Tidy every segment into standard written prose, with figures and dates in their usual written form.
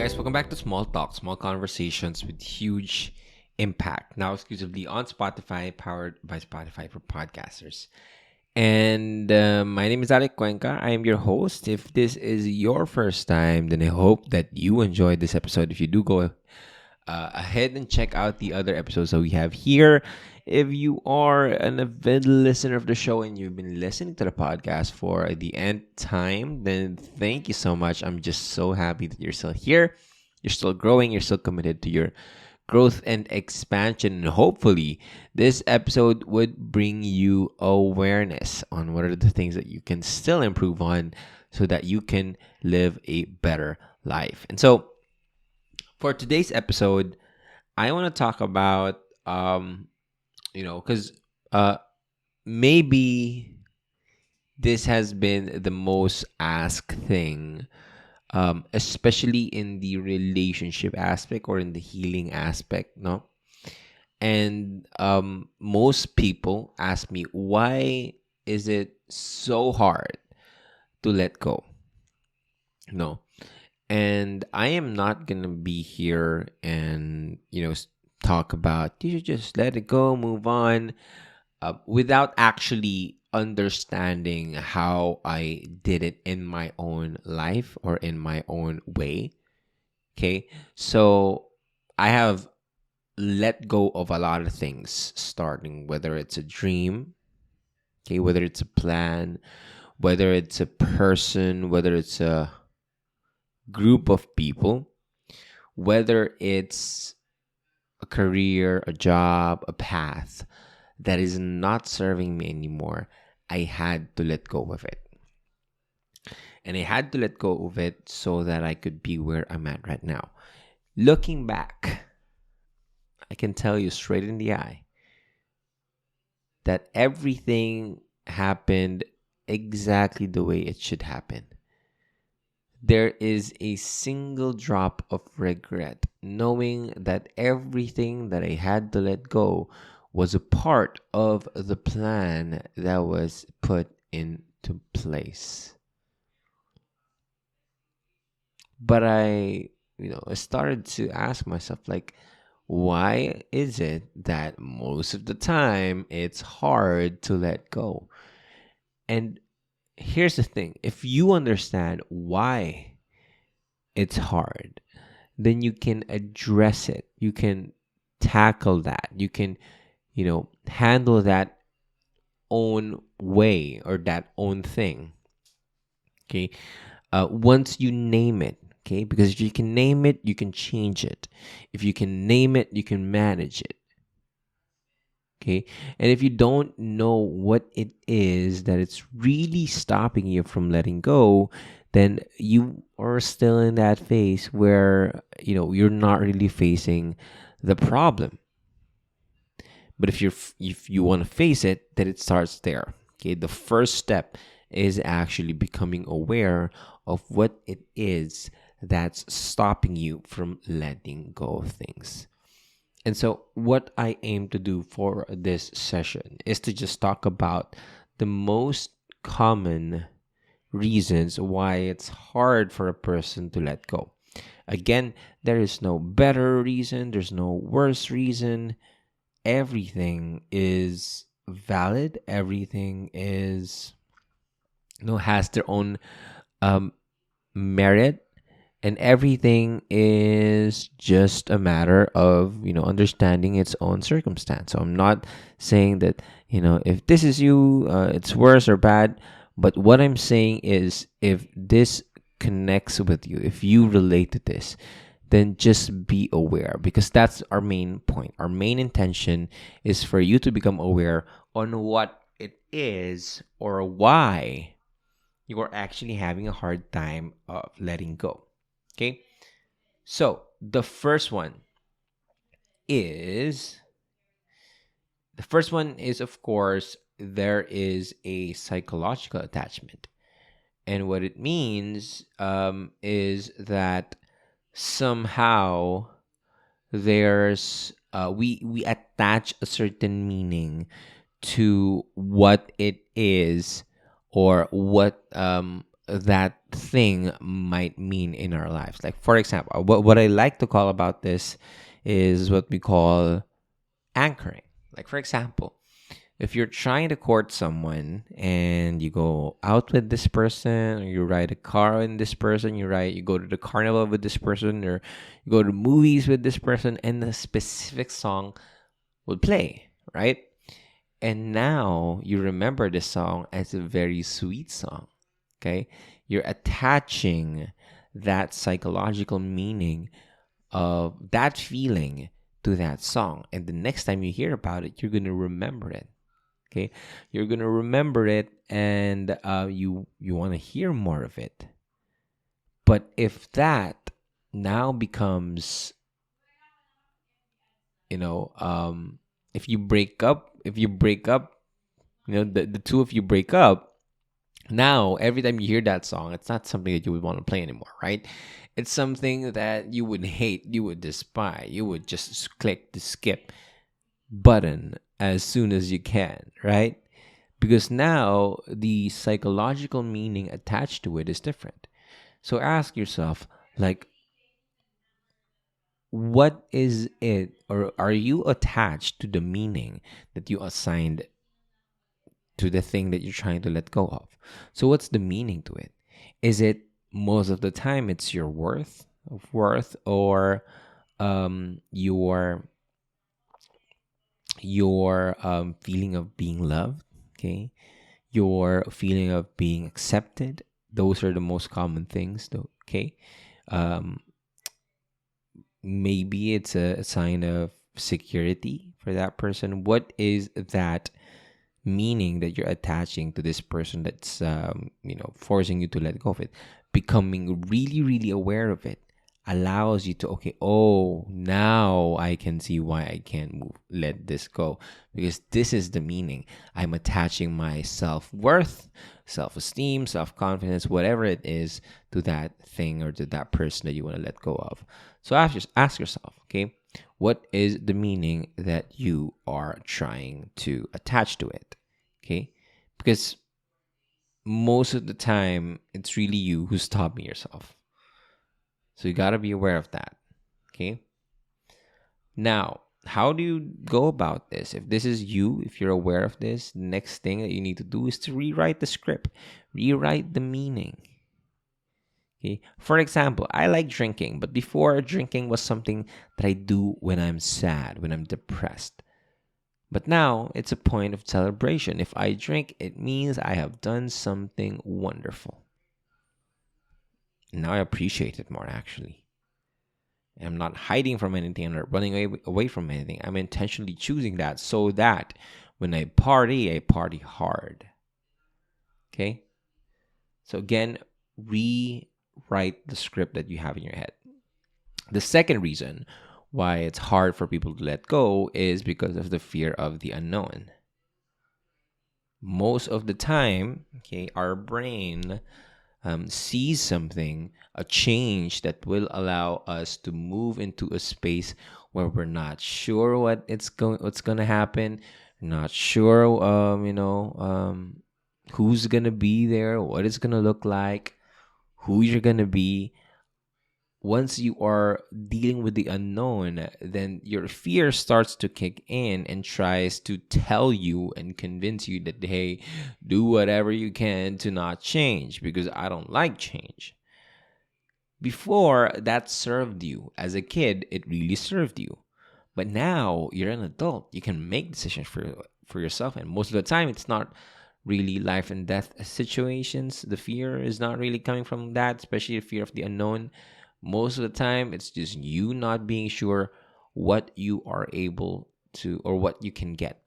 guys, welcome back to Small Talk, small conversations with huge impact. Now exclusively on Spotify, powered by Spotify for podcasters. And my name is Alec. I am your host. If this is your first time, then I hope that you enjoyed this episode. If you do, go ahead and check out the other episodes that we have here. If you are an avid listener of the show and you've been listening to the podcast for the end time, then thank you so much. I'm just so happy that you're still here. You're still growing. You're still committed to your growth and expansion. And hopefully, this episode would bring you awareness on what are the things that you can still improve on so that you can live a better life. And so, for today's episode, I want to talk about, because maybe this has been the most asked thing, especially in the relationship aspect or in the healing aspect, no? And most people ask me, why is it so hard to let go? No. And I am not going to be here and, talk about you should just let it go, move on, without actually understanding how I did it in my own life or in my own way. Okay. So I have let go of a lot of things, starting whether it's a dream, okay, whether it's a plan, whether it's a person, whether it's a group of people, whether it's a career, a job, a path that is not serving me anymore, I had to let go of it. And I had to let go of it so that I could be where I'm at right now. Looking back, I can tell you straight in the eye that everything happened exactly the way it should happen. There is a single drop of regret, knowing that everything that I had to let go was a part of the plan that was put into place. But I started to ask myself, like, why is it that most of the time it's hard to let go? And here's the thing, if you understand why it's hard, then you can address it. You can tackle that. You can, handle that own way or that own thing. Okay. Once you name it, okay, because if you can name it, you can change it. If you can name it, you can manage it. Okay. And if you don't know what it is that it's really stopping you from letting go, then you are still in that phase where, you're not really facing the problem. But if you want to face it, then it starts there. Okay. The first step is actually becoming aware of what it is that's stopping you from letting go of things. And so what I aim to do for this session is to just talk about the most common reasons why it's hard for a person to let go. Again, there is no better reason, there's no worse reason. Everything is valid. Everything is has their own merit, and everything is just a matter of understanding its own circumstance. So I'm not saying that if this is you, it's worse or bad. But what I'm saying is, if this connects with you, if you relate to this, then just be aware, because that's our main point. Our main intention is for you to become aware on what it is or why you are actually having a hard time of letting go. Okay? So, the first one is, of course, there is a psychological attachment. And what it means is that somehow there's we attach a certain meaning to what it is, or what that thing might mean in our lives. Like, for example, what I like to call about this is what we call anchoring. Like, for example, if you're trying to court someone and you go out with this person, or you ride a car with this person, you go to the carnival with this person, or you go to movies with this person, and a specific song will play, right? And now you remember the song as a very sweet song. Okay, you're attaching that psychological meaning of that feeling to that song, and the next time you hear about it, you're gonna remember it. Okay, you're gonna remember it, and you want to hear more of it. But if that now becomes, you know, if you break up, the two of you break up. Now, every time you hear that song, it's not something that you would want to play anymore, right? It's something that you would hate, you would despise, you would just click the skip button as soon as you can, right? Because now the psychological meaning attached to it is different. So ask yourself, like, what is it, or are you attached to the meaning that you assigned to the thing that you're trying to let go of? So what's the meaning to it? Is it, most of the time, it's your worth, or your feeling of being loved, okay? Your feeling of being accepted. Those are the most common things, though, okay? Um, Maybe it's a sign of security for that person. What is that meaning that you're attaching to this person that's forcing you to let go of it? Becoming really really aware of it allows you to, okay, oh, now I can see why I can't let this go, because this is the meaning. I'm attaching my self-worth, self-esteem, self-confidence, whatever it is, to that thing or to that person that you want to let go of. So ask yourself, okay, what is the meaning that you are trying to attach to it? Okay, because most of the time it's really you who's stopping yourself. So you got to be aware of that. Okay. Now, how do you go about this? If this is you, if you're aware of this, the next thing that you need to do is to rewrite the script, rewrite the meaning. Okay. For example, I like drinking, but before, drinking was something that I do when I'm sad, when I'm depressed. But now it's a point of celebration. If I drink, it means I have done something wonderful. Now I appreciate it more, actually. I'm not hiding from anything. I'm not running away from anything. I'm intentionally choosing that so that when I party hard. Okay? So again, rewrite the script that you have in your head. The second reason why it's hard for people to let go is because of the fear of the unknown. Most of the time, okay, our brain sees something, a change that will allow us to move into a space where we're not sure what's gonna happen, not sure, who's gonna be there, what it's gonna look like, who you're gonna be. Once you are dealing with the unknown, then your fear starts to kick in and tries to tell you and convince you that, hey, do whatever you can to not change because I don't like change. Before, that served you. As a kid, it really served you. But now you're an adult. You can make decisions for yourself. And most of the time, it's not really life and death situations. The fear is not really coming from that, especially the fear of the unknown. Most of the time, it's just you not being sure what you are able to or what you can get.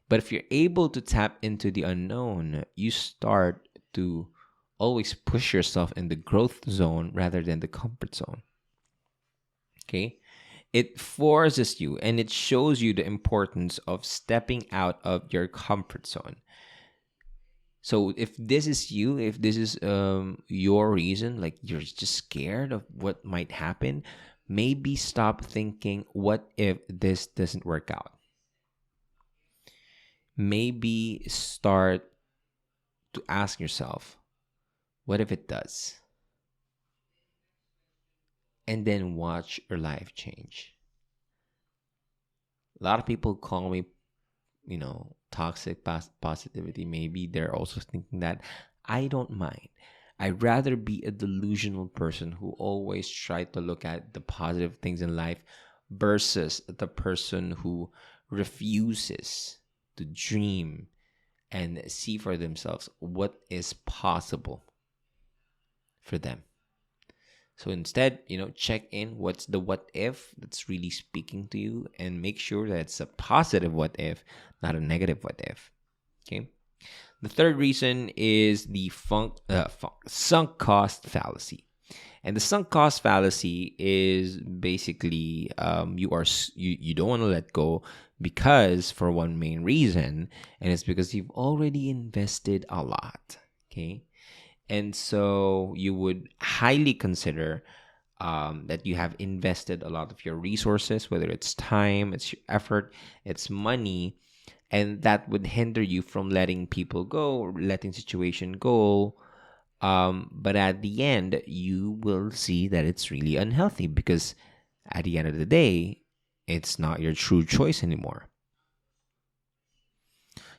But if you're able to tap into the unknown, you start to always push yourself in the growth zone rather than the comfort zone. Okay? It forces you and it shows you the importance of stepping out of your comfort zone. So if this is you, if this is your reason, like you're just scared of what might happen, maybe stop thinking, what if this doesn't work out? Maybe start to ask yourself, What if it does? And then watch your life change. A lot of people call me, toxic positivity. Maybe they're also thinking that. I don't mind. I'd rather be a delusional person who always try to look at the positive things in life versus the person who refuses to dream and see for themselves what is possible for them. So instead, check in what's the what if that's really speaking to you, and make sure that it's a positive what if, not a negative what if. Okay. The third reason is the sunk cost fallacy. And the sunk cost fallacy is basically you don't want to let go because for one main reason, and it's because you've already invested a lot. Okay. And so you would highly consider that you have invested a lot of your resources, whether it's time, it's your effort, it's money, and that would hinder you from letting people go, or letting situation go. But at the end, you will see that it's really unhealthy because at the end of the day, it's not your true choice anymore.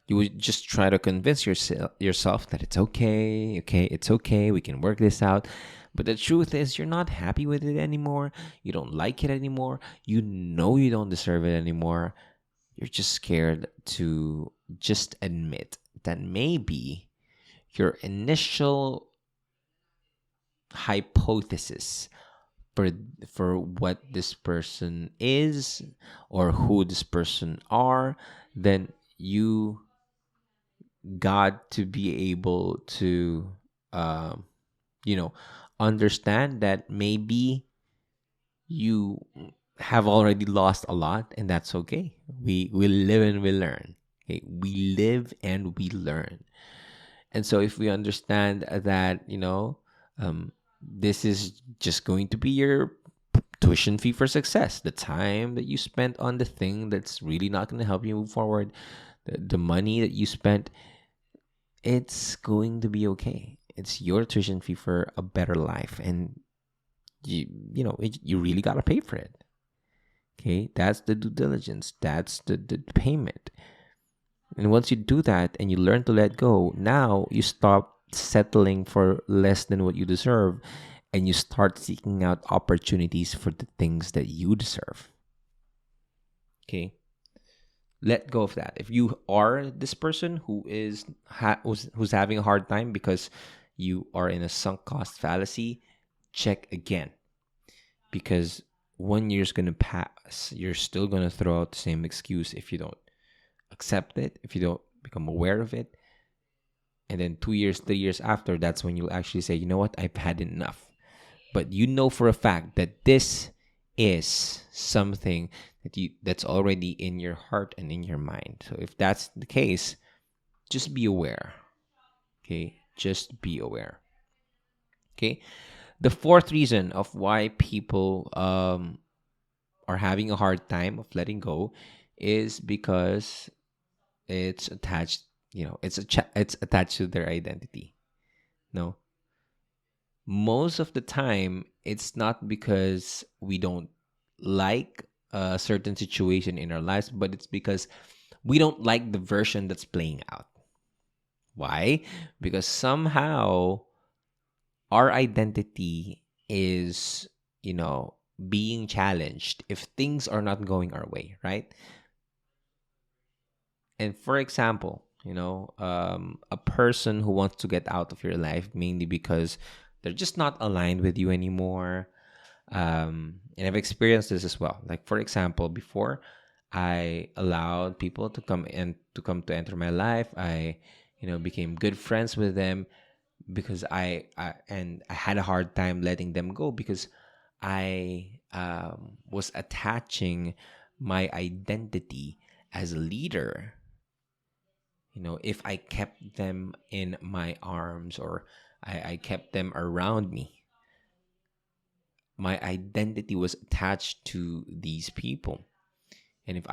You would just try to convince yourself that it's okay, it's okay, we can work this out. But the truth is, you're not happy with it anymore. You don't like it anymore. You know you don't deserve it anymore. You're just scared to just admit that maybe your initial hypothesis for what this person is or who this person are, then you got to be able to um, you know understand that maybe you have already lost a lot, and that's okay. We live and we learn. Okay, we live and we learn. And so if we understand that, this is just going to be your tuition fee for success, the time that you spent on the thing that's really not going to help you move forward, the money that you spent, it's going to be okay. It's your tuition fee for a better life, and you really got to pay for it. Okay, that's the due diligence, that's the payment. And once you do that and you learn to let go, now you stop settling for less than what you deserve, and you start seeking out opportunities for the things that you deserve. Okay? Let go of that. If you are this person who is who's having a hard time because you are in a sunk cost fallacy, check again. Because 1 year's gonna pass, you're still gonna throw out the same excuse if you don't accept it, if you don't become aware of it. And then 2 years, 3 years after, that's when you'll actually say, you know what, I've had enough. But you know for a fact that this is something that's already in your heart and in your mind. So if that's the case, just be aware. Okay? Just be aware. Okay? The fourth reason of why people are having a hard time of letting go is because it's attached, it's attached to their identity. No, most of the time it's not because we don't like a certain situation in our lives, but it's because we don't like the version that's playing out. Why? Because somehow our identity is, being challenged if things are not going our way, right? And for example, a person who wants to get out of your life mainly because they're just not aligned with you anymore. And I've experienced this as well. Like for example, before I allowed people to come to enter my life, I became good friends with them because I had a hard time letting them go because I was attaching my identity as a leader. If I kept them in my arms, or I kept them around me, my identity was attached to these people. And if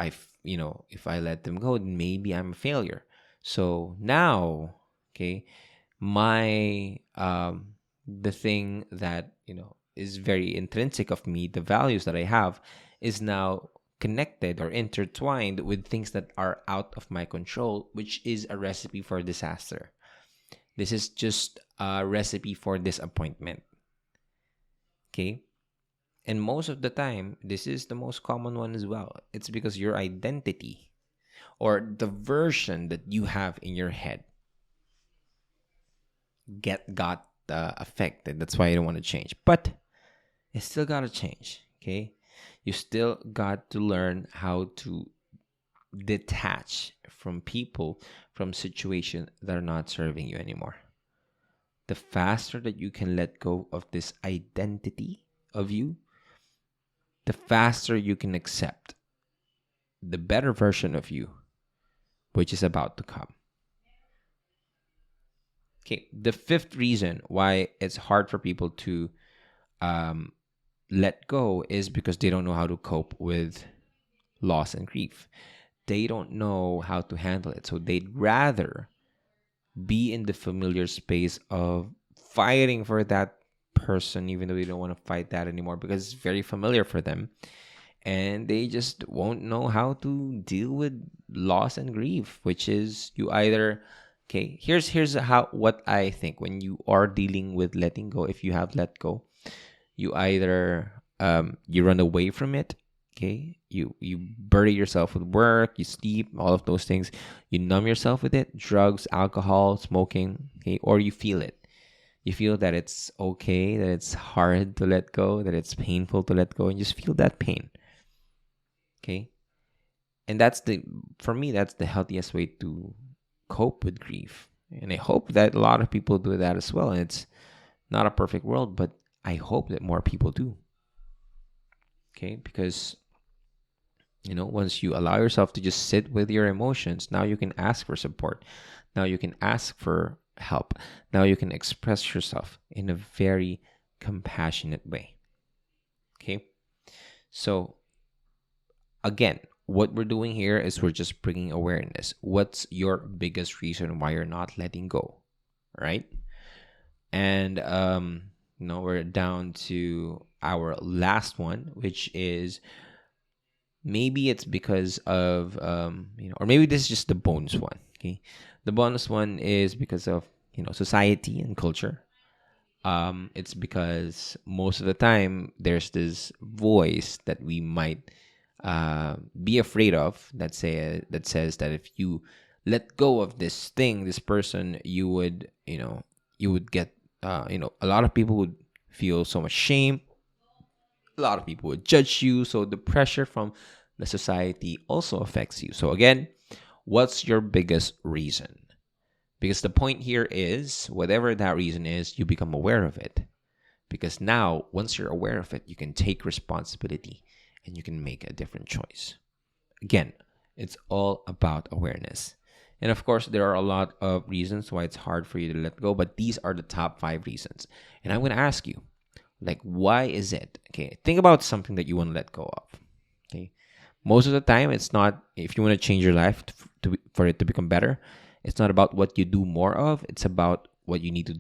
I let them go, then maybe I'm a failure. So now, okay, my the thing that is very intrinsic of me, the values that I have, is now connected or intertwined with things that are out of my control, which is a recipe for disaster. This is just a recipe for disappointment. Okay. And most of the time, this is the most common one as well. It's because your identity or the version that you have in your head got affected. That's why you don't want to change. But you still got to change. Okay. You still got to learn how to detach from people, from situations that are not serving you anymore. The faster that you can let go of this identity of you, the faster you can accept the better version of you, which is about to come. Okay, the fifth reason why it's hard for people to um, let go is because they don't know how to cope with loss and grief. They don't know how to handle it. So they'd rather be in the familiar space of fighting for that person, even though they don't want to fight that anymore because it's very familiar for them. And they just won't know how to deal with loss and grief, which is you either okay, here's how what I think when you are dealing with letting go. If you have let go, you either you run away from it. Okay, you bury yourself with work, you sleep, all of those things. You numb yourself with it, drugs, alcohol, smoking. Okay, or you feel it. You feel that it's okay, that it's hard to let go, that it's painful to let go, and just feel that pain. Okay, and for me that's the healthiest way to cope with grief, and I hope that a lot of people do that as well. And it's not a perfect world, but I hope that more people do. Okay, because once you allow yourself to just sit with your emotions, now you can ask for support, now you can ask for help, now you can express yourself in a very compassionate way. Okay, so again, what we're doing here is we're just bringing awareness. What's your biggest reason why you're not letting go, right? And we're down to our last one, which is maybe it's because of or maybe this is just the bonus one. Okay, the bonus one is because of society and culture. It's because most of the time there's this voice that we might be afraid of that says that if you let go of this thing, this person, you would get a lot of people would feel so much shame. A lot of people would judge you. So the pressure from the society also affects you. So again, what's your biggest reason? Because the point here is, whatever that reason is, you become aware of it. Because now, once you're aware of it, you can take responsibility and you can make a different choice. Again, it's all about awareness. And of course, there are a lot of reasons why it's hard for you to let go, but these are the top 5 reasons. And I'm going to ask you, why is it? Okay, think about something that you want to let go of. Okay, most of the time, it's not, if you want to change your life for it to become better, it's not about what you do more of. It's about what you need to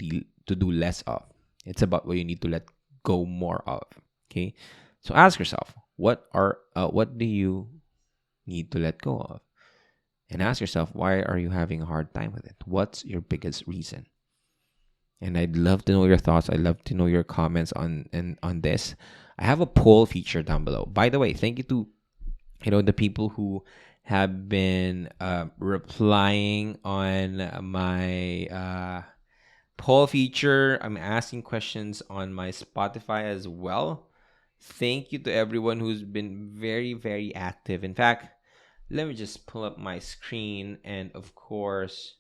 do less of. It's about what you need to let go more of. Okay, so ask yourself, what do you need to let go of? And ask yourself, why are you having a hard time with it? What's your biggest reason? And I'd love to know your thoughts. I'd love to know your comments on this. I have a poll feature down below. By the way, thank you to the people who have been replying on my poll feature. I'm asking questions on my Spotify as well. Thank you to everyone who's been very, very active. In fact, let me just pull up my screen and, of course,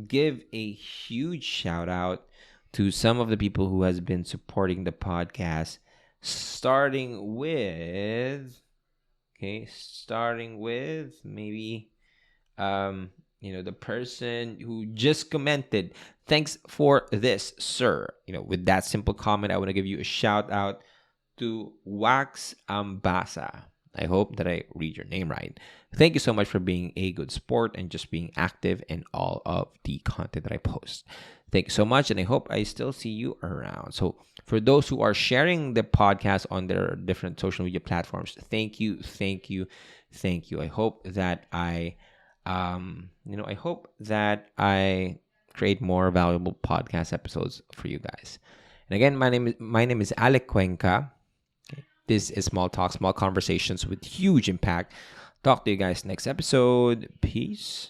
give a huge shout out to some of the people who has been supporting the podcast, starting with maybe the person who just commented. Thanks for this, sir. With that simple comment, I want to give you a shout out to Wax Ambasa. I hope that I read your name right. Thank you so much for being a good sport and just being active in all of the content that I post. Thank you so much, and I hope I still see you around. So, for those who are sharing the podcast on their different social media platforms, thank you, thank you, thank you. I hope that I hope that I create more valuable podcast episodes for you guys. And again, my name is Alec Cuenca. This is Small Talk, Small Conversations with huge impact. Talk to you guys next episode. Peace.